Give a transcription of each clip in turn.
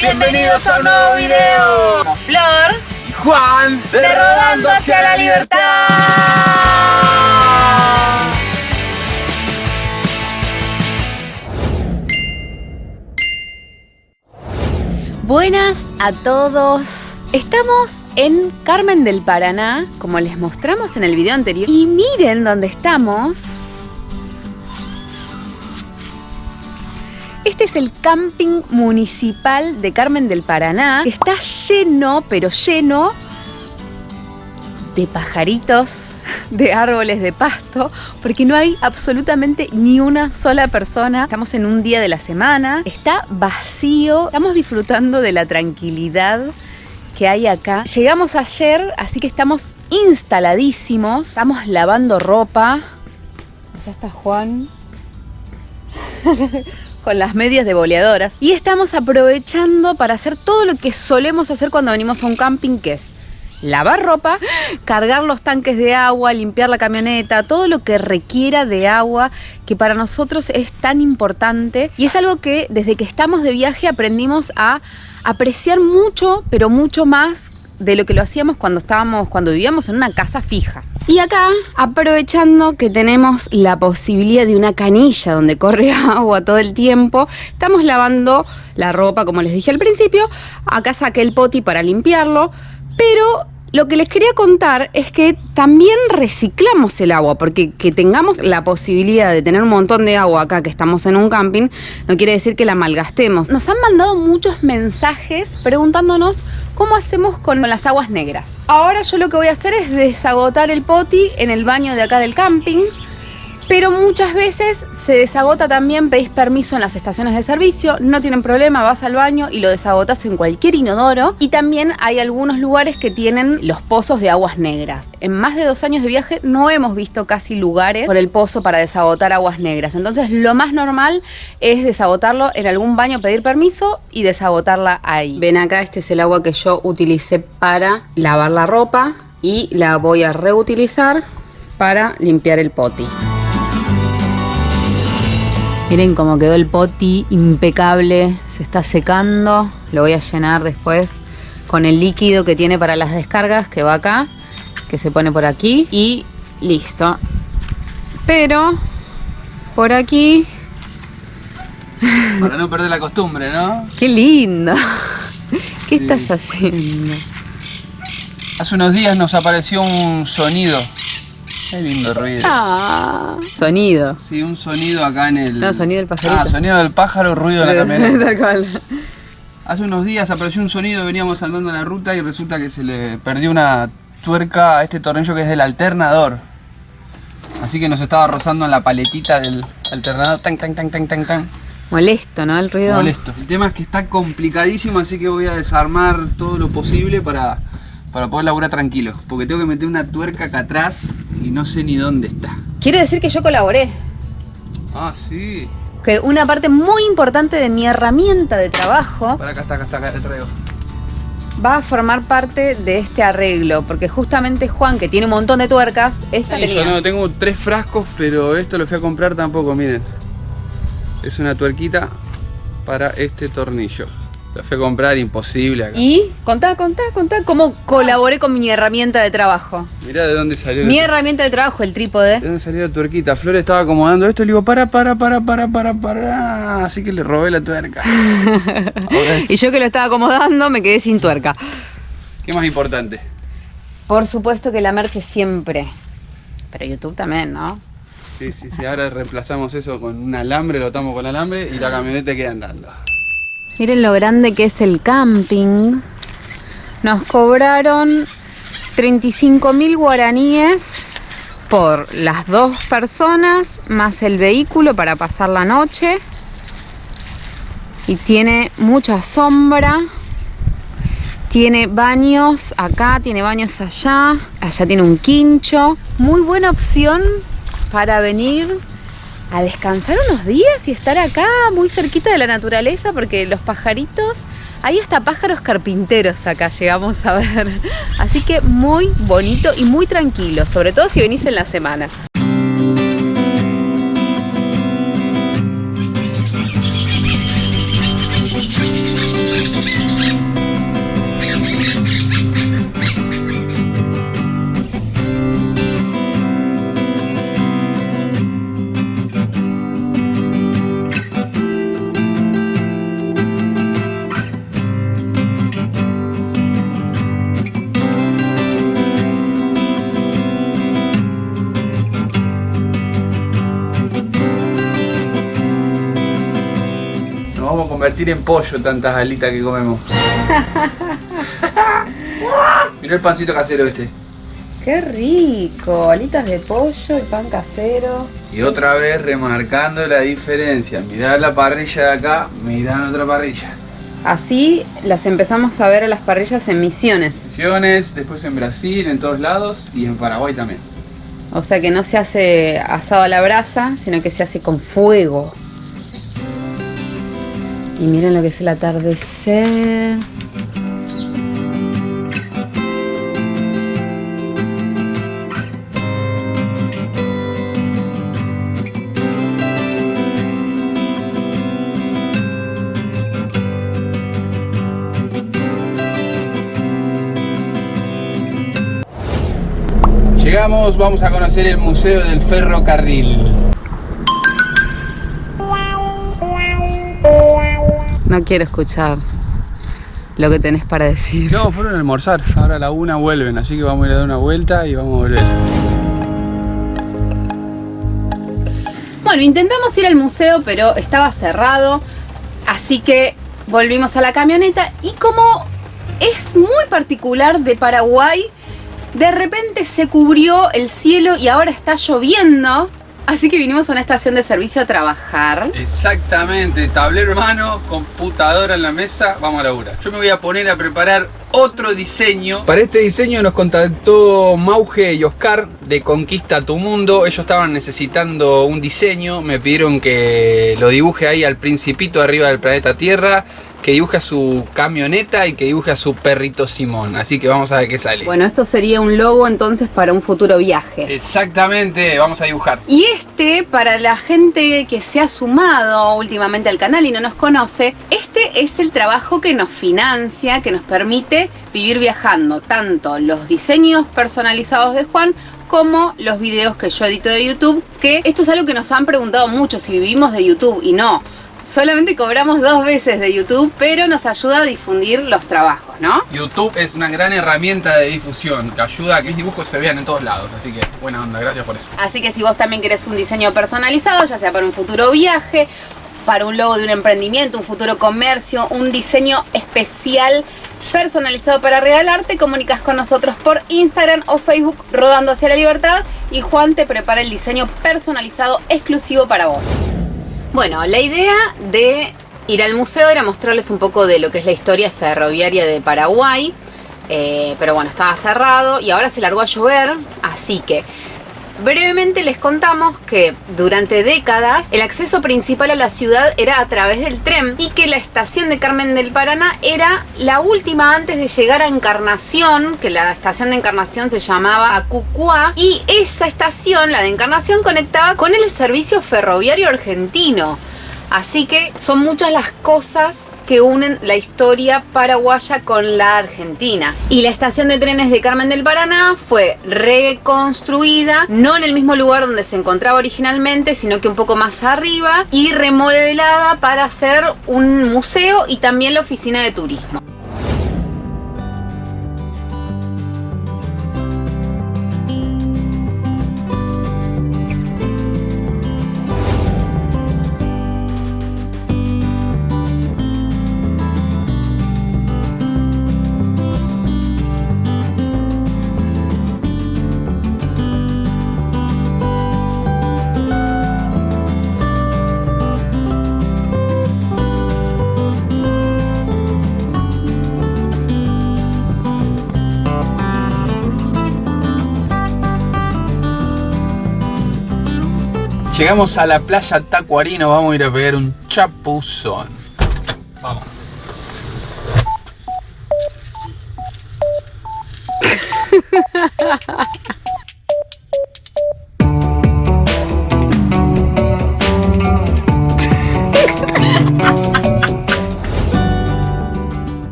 Bienvenidos a un nuevo video. Flor y Juan de Rodando hacia la Libertad. Buenas a todos. Estamos en Carmen del Paraná, como les mostramos en el video anterior. Y miren dónde estamos. Este es el camping municipal de Carmen del Paraná, que está lleno, pero lleno de pajaritos, de árboles de pasto, porque no hay absolutamente ni una sola persona. Estamos en un día de la semana, está vacío, estamos disfrutando de la tranquilidad que hay acá. Llegamos ayer, así que estamos instaladísimos, estamos lavando ropa. Allá está Juan. Con las medias de boleadoras. Y estamos aprovechando para hacer todo lo que solemos hacer cuando venimos a un camping, que es lavar ropa, cargar los tanques de agua, limpiar la camioneta, todo lo que requiera de agua, que para nosotros es tan importante. Y es algo que desde que estamos de viaje aprendimos a apreciar mucho, pero mucho más de lo que lo hacíamos cuando vivíamos en una casa fija. Y acá, aprovechando que tenemos la posibilidad de una canilla donde corre agua todo el tiempo, estamos lavando la ropa, como les dije al principio. Acá saqué el poti para limpiarlo, pero lo que les quería contar es que también reciclamos el agua, porque que tengamos la posibilidad de tener un montón de agua acá, que estamos en un camping, no quiere decir que la malgastemos. Nos han mandado muchos mensajes preguntándonos cómo hacemos con las aguas negras. Ahora yo lo que voy a hacer es desagotar el poti en el baño de acá del camping, pero muchas veces se desagota también, pedís permiso en las estaciones de servicio, no tienen problema, vas al baño y lo desagotas en cualquier inodoro. Y también hay algunos lugares que tienen los pozos de aguas negras. En más de 2 años de viaje no hemos visto casi lugares con el pozo para desagotar aguas negras. Entonces lo más normal es desagotarlo en algún baño, pedir permiso y desagotarla ahí. Ven acá, este es el agua que yo utilicé para lavar la ropa y la voy a reutilizar para limpiar el poti. Miren cómo quedó el poti, impecable, se está secando. Lo voy a llenar después con el líquido que tiene para las descargas, que va acá, que se pone por aquí y listo. Pero por aquí... Para no perder la costumbre, ¿no? ¡Qué lindo! ¿Qué Sí. estás haciendo? Hace unos días nos apareció un sonido. Qué lindo ruido. Ah, sonido. Sí, un sonido acá en el... No, sonido del pajarito. Ah, sonido del pájaro, ruido de la camioneta. Tal cual. Hace unos días apareció un sonido, veníamos andando en la ruta y resulta que se le perdió una tuerca a este tornillo que es del alternador. Así que nos estaba rozando en la paletita del alternador. Tan, tan, tan, tan, tan, tan. Molesto, ¿no? El ruido. Molesto. El tema es que está complicadísimo, así que voy a desarmar todo lo posible para poder laburar tranquilo. Porque tengo que meter una tuerca acá atrás y no sé ni dónde está. Quiero decir que yo colaboré. Ah, sí. Que una parte muy importante de mi herramienta de trabajo Para acá te traigo. va a formar parte de este arreglo, porque justamente Juan, que tiene un montón de tuercas, esta Sí, tenía. yo no, tengo 3 frascos, pero esto lo fui a comprar tampoco, miren. Es una tuerquita para este tornillo. La fui a comprar, imposible acá. Y contá cómo colaboré con mi herramienta de trabajo. Mirá de dónde salió. Mi herramienta de trabajo, el trípode. ¿De dónde salió la tuerquita? Flor estaba acomodando esto y le digo, para. Así que le robé la tuerca. Ahora, Y yo que lo estaba acomodando me quedé sin tuerca. ¿qué más importante? Por supuesto que la merche siempre. Pero YouTube también, ¿no? Sí, ahora reemplazamos eso con un alambre, lo atamos con alambre y la camioneta queda andando. Miren lo grande que es el camping. Nos cobraron 35.000 guaraníes por las 2 personas, más el vehículo para pasar la noche. Y tiene mucha sombra. Tiene baños acá, tiene baños allá. Allá tiene un quincho. Muy buena opción para venir a descansar unos días y estar acá muy cerquita de la naturaleza, porque los pajaritos, hay hasta pájaros carpinteros acá llegamos a ver. Así que muy bonito y muy tranquilo, sobre todo si venís en la semana. Vamos a convertir en pollo tantas alitas que comemos. Mirá el pancito casero este. ¡Qué rico! Alitas de pollo y pan casero. Y otra vez remarcando la diferencia. Mirá la parrilla de acá, mirá la otra parrilla. Así las empezamos a ver a las parrillas en Misiones. Misiones, después en Brasil, en todos lados y en Paraguay también. O sea que no se hace asado a la brasa, sino que se hace con fuego. Y miren lo que es el atardecer. Llegamos, vamos a conocer el Museo del Ferrocarril. No quiero escuchar lo que tenés para decir. No, fueron a almorzar, ahora a la 1 vuelven, así que vamos a ir a dar una vuelta y vamos a volver. Bueno, intentamos ir al museo, pero estaba cerrado, así que volvimos a la camioneta y como es muy particular de Paraguay, de repente se cubrió el cielo y ahora está lloviendo. Así que vinimos a una estación de servicio a trabajar. Exactamente, tablero en mano, computadora en la mesa, vamos a laburar. Yo me voy a poner a preparar otro diseño. Para este diseño nos contactó Mauge y Oscar de Conquista Tu Mundo. Ellos estaban necesitando un diseño, me pidieron que lo dibuje ahí al principito arriba del planeta Tierra, que dibuje a su camioneta y que dibuje a su perrito Simón. Así que vamos a ver qué sale. Bueno, esto sería un logo entonces para un futuro viaje. Exactamente, vamos a dibujar. Y para la gente que se ha sumado últimamente al canal y no nos conoce, este es el trabajo que nos financia, que nos permite vivir viajando. Tanto los diseños personalizados de Juan como los videos que yo edito de YouTube, que esto es algo que nos han preguntado mucho, si vivimos de YouTube, y no. Solamente cobramos 2 veces de YouTube, pero nos ayuda a difundir los trabajos, ¿no? YouTube es una gran herramienta de difusión que ayuda a que los dibujos se vean en todos lados, así que buena onda, gracias por eso. Así que si vos también querés un diseño personalizado, ya sea para un futuro viaje, para un logo de un emprendimiento, un futuro comercio, un diseño especial personalizado para regalarte, comunicas con nosotros por Instagram o Facebook Rodando Hacia la Libertad y Juan te prepara el diseño personalizado exclusivo para vos. Bueno, la idea de ir al museo era mostrarles un poco de lo que es la historia ferroviaria de Paraguay, pero bueno, estaba cerrado y ahora se largó a llover, así que brevemente les contamos que durante décadas el acceso principal a la ciudad era a través del tren y que la estación de Carmen del Paraná era la última antes de llegar a Encarnación, que la estación de Encarnación se llamaba Acucuá, y esa estación, la de Encarnación, conectaba con el servicio ferroviario argentino. Así que son muchas las cosas que unen la historia paraguaya con la argentina. Y la estación de trenes de Carmen del Paraná fue reconstruida, no en el mismo lugar donde se encontraba originalmente, sino que un poco más arriba, y remodelada para hacer un museo y también la oficina de turismo. Llegamos a la playa Tacuarí, nos vamos a ir a pegar un chapuzón. Vamos.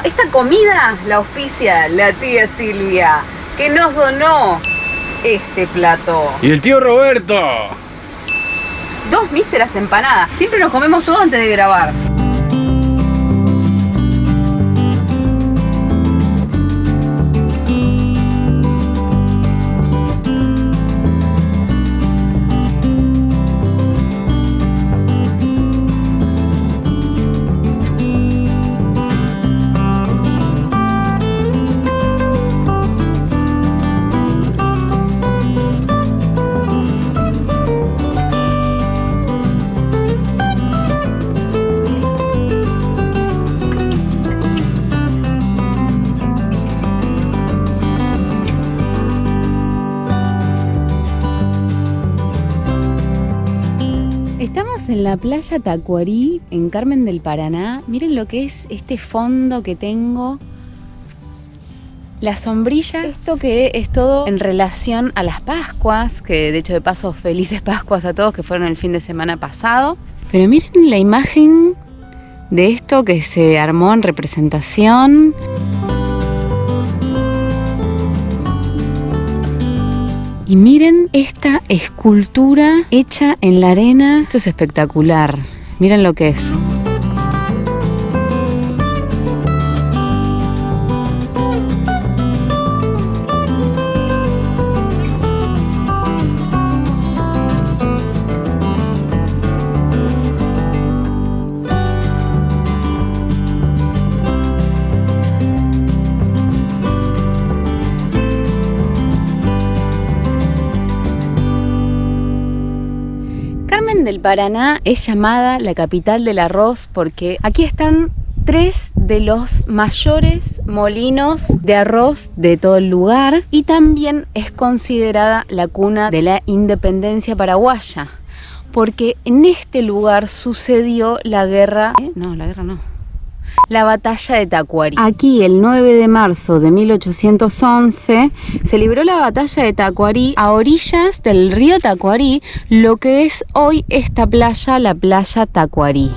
Esta comida la auspicia la tía Silvia, que nos donó este plato. Y el tío Roberto. 2 míseras empanadas. Siempre nos comemos todo antes de grabar. Estamos en la playa Tacuarí, en Carmen del Paraná. Miren lo que es este fondo que tengo. La sombrilla, esto que es todo en relación a las Pascuas, que de hecho de paso felices Pascuas a todos que fueron el fin de semana pasado. Pero miren la imagen de esto que se armó en representación. Y miren esta escultura hecha en la arena. Esto es espectacular. Miren lo que es. Carmen del Paraná es llamada la capital del arroz porque aquí están 3 de los mayores molinos de arroz de todo el lugar y también es considerada la cuna de la independencia paraguaya porque en este lugar sucedió la guerra... La batalla de Tacuarí. Aquí el 9 de marzo de 1811 se libró la batalla de Tacuarí a orillas del río Tacuarí, lo que es hoy esta playa, la playa Tacuarí.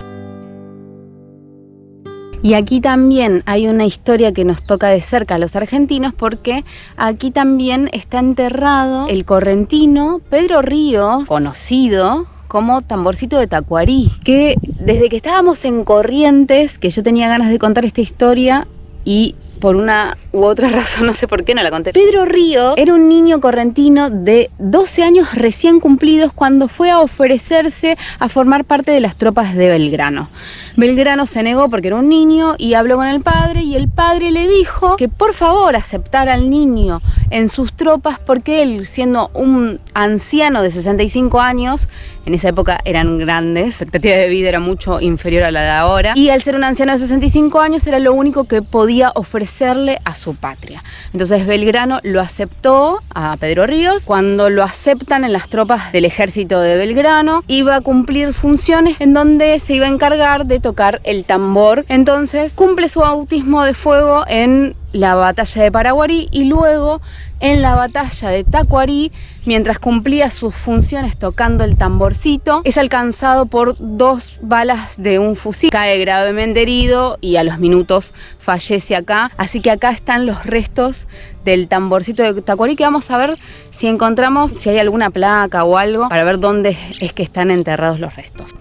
Y aquí también hay una historia que nos toca de cerca a los argentinos porque aquí también está enterrado el correntino Pedro Ríos, conocido como Tamborcito de Tacuarí, que desde que estábamos en Corrientes, que yo tenía ganas de contar esta historia y por una u otra razón, no sé por qué no la conté. Pedro Río era un niño correntino de 12 años recién cumplidos cuando fue a ofrecerse a formar parte de las tropas de Belgrano. Belgrano se negó porque era un niño y habló con el padre y el padre le dijo que por favor aceptara al niño en sus tropas porque él, siendo un anciano de 65 años, en esa época eran grandes, la expectativa de vida era mucho inferior a la de ahora, y al ser un anciano de 65 años era lo único que podía ofrecerle a su patria. Entonces Belgrano lo aceptó a Pedro Ríos. Cuando lo aceptan en las tropas del ejército de Belgrano, iba a cumplir funciones en donde se iba a encargar de tocar el tambor. Entonces cumple su bautismo de fuego en la batalla de Paraguarí y luego en la batalla de Tacuarí, mientras cumplía sus funciones tocando el tamborcito, es alcanzado por 2 balas de un fusil, cae gravemente herido y a los minutos fallece acá. Así que acá están los restos del tamborcito de Tacuarí, que vamos a ver si encontramos, si hay alguna placa o algo, para ver dónde es que están enterrados los restos.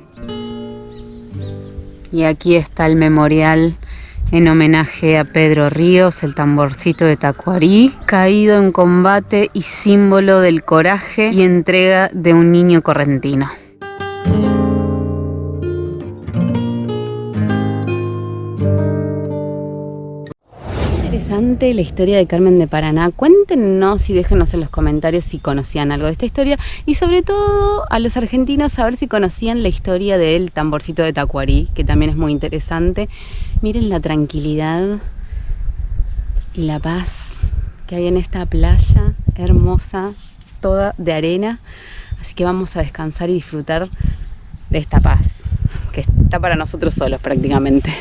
Y aquí está el memorial en homenaje a Pedro Ríos, el tamborcito de Tacuarí, caído en combate y símbolo del coraje y entrega de un niño correntino. Interesante la historia de Carmen de Paraná. Cuéntenos y déjenos en los comentarios si conocían algo de esta historia y sobre todo a los argentinos a ver si conocían la historia del tamborcito de Tacuarí, que también es muy interesante. Miren la tranquilidad y la paz que hay en esta playa hermosa, toda de arena. Así que vamos a descansar y disfrutar de esta paz, que está para nosotros solos prácticamente.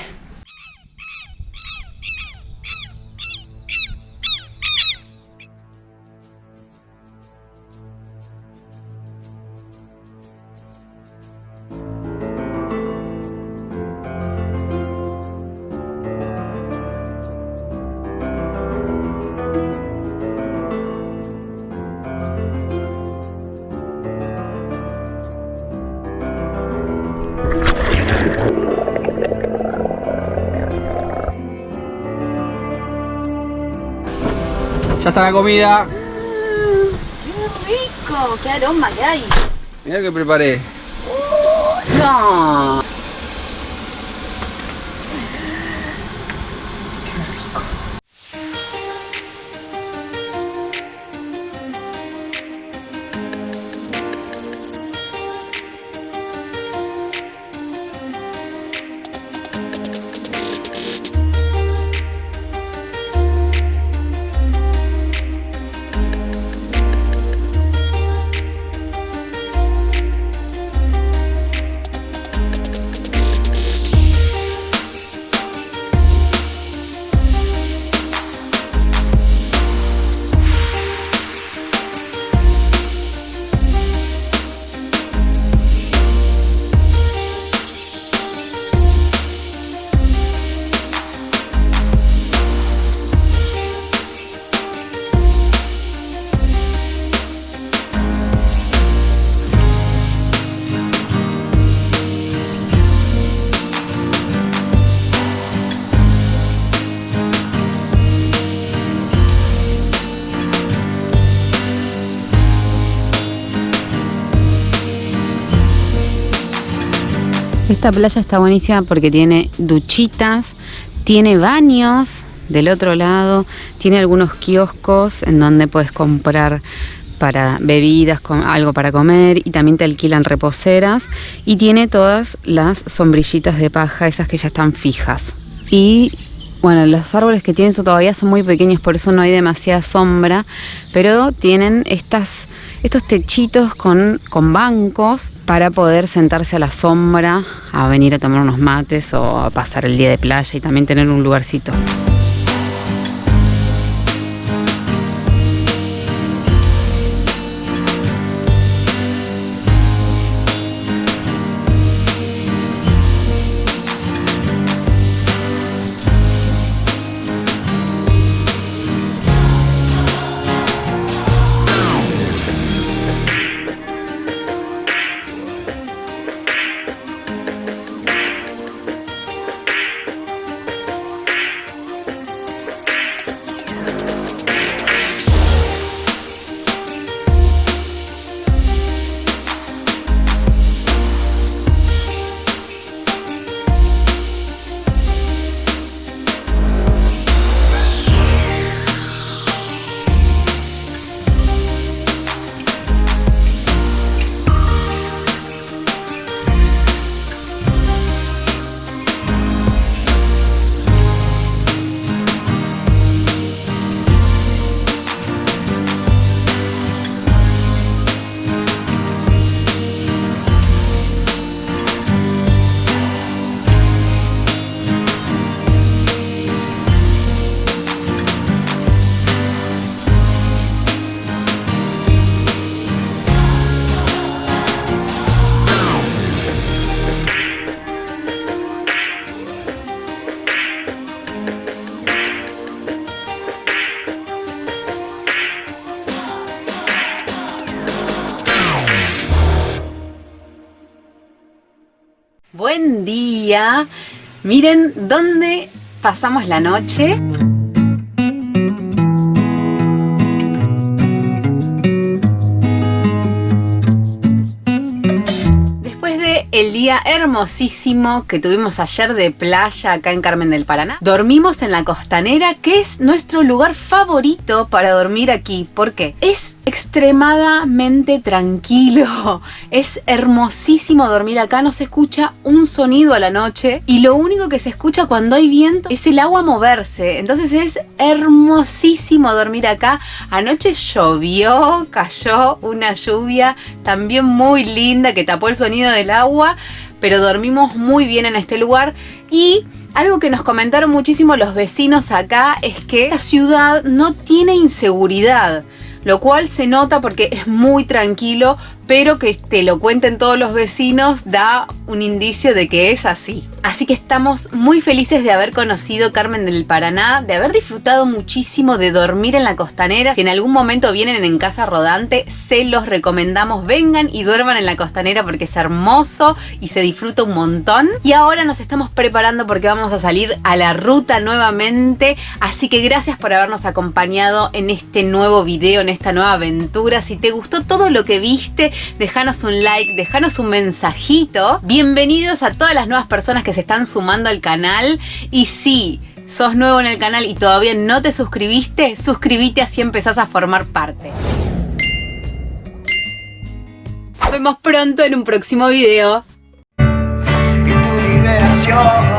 Ya está la comida. ¡Qué rico! ¡Qué aroma que hay! Mirá lo que preparé. ¡No! Esta playa está buenísima porque tiene duchitas, tiene baños del otro lado, tiene algunos kioscos en donde puedes comprar para bebidas, algo para comer, y también te alquilan reposeras, y tiene todas las sombrillitas de paja, esas que ya están fijas. Y bueno, los árboles que tienen todavía son muy pequeños, por eso no hay demasiada sombra, pero tienen estos techitos con bancos para poder sentarse a la sombra, a venir a tomar unos mates o a pasar el día de playa y también tener un lugarcito. Buen día. Miren dónde pasamos la noche. Después de el día hermosísimo que tuvimos ayer de playa acá en Carmen del Paraná. Dormimos en la Costanera, que es nuestro lugar favorito para dormir aquí. ¿Por qué? Es extremadamente tranquilo. Es hermosísimo dormir acá, no se escucha un sonido a la noche y lo único que se escucha cuando hay viento es el agua moverse. Entonces es hermosísimo dormir acá. Anoche llovió, cayó una lluvia también muy linda que tapó el sonido del agua, pero dormimos muy bien en este lugar. Y algo que nos comentaron muchísimo los vecinos acá es que esta ciudad no tiene inseguridad, lo cual se nota porque es muy tranquilo, pero que te lo cuenten todos los vecinos da un indicio de que es así. Así que estamos muy felices de haber conocido Carmen del Paraná, de haber disfrutado muchísimo de dormir en la Costanera. Si en algún momento vienen en Casa Rodante, se los recomendamos. Vengan y duerman en la Costanera porque es hermoso y se disfruta un montón. Y ahora nos estamos preparando porque vamos a salir a la ruta nuevamente. Así que gracias por habernos acompañado en este nuevo video, en esta nueva aventura. Si te gustó todo lo que viste, déjanos un like, déjanos un mensajito. Bienvenidos a todas las nuevas personas que se están sumando al canal. Y si sos nuevo en el canal y todavía no te suscribiste, suscríbete, así empezás a formar parte. Nos vemos pronto en un próximo video. Liberación.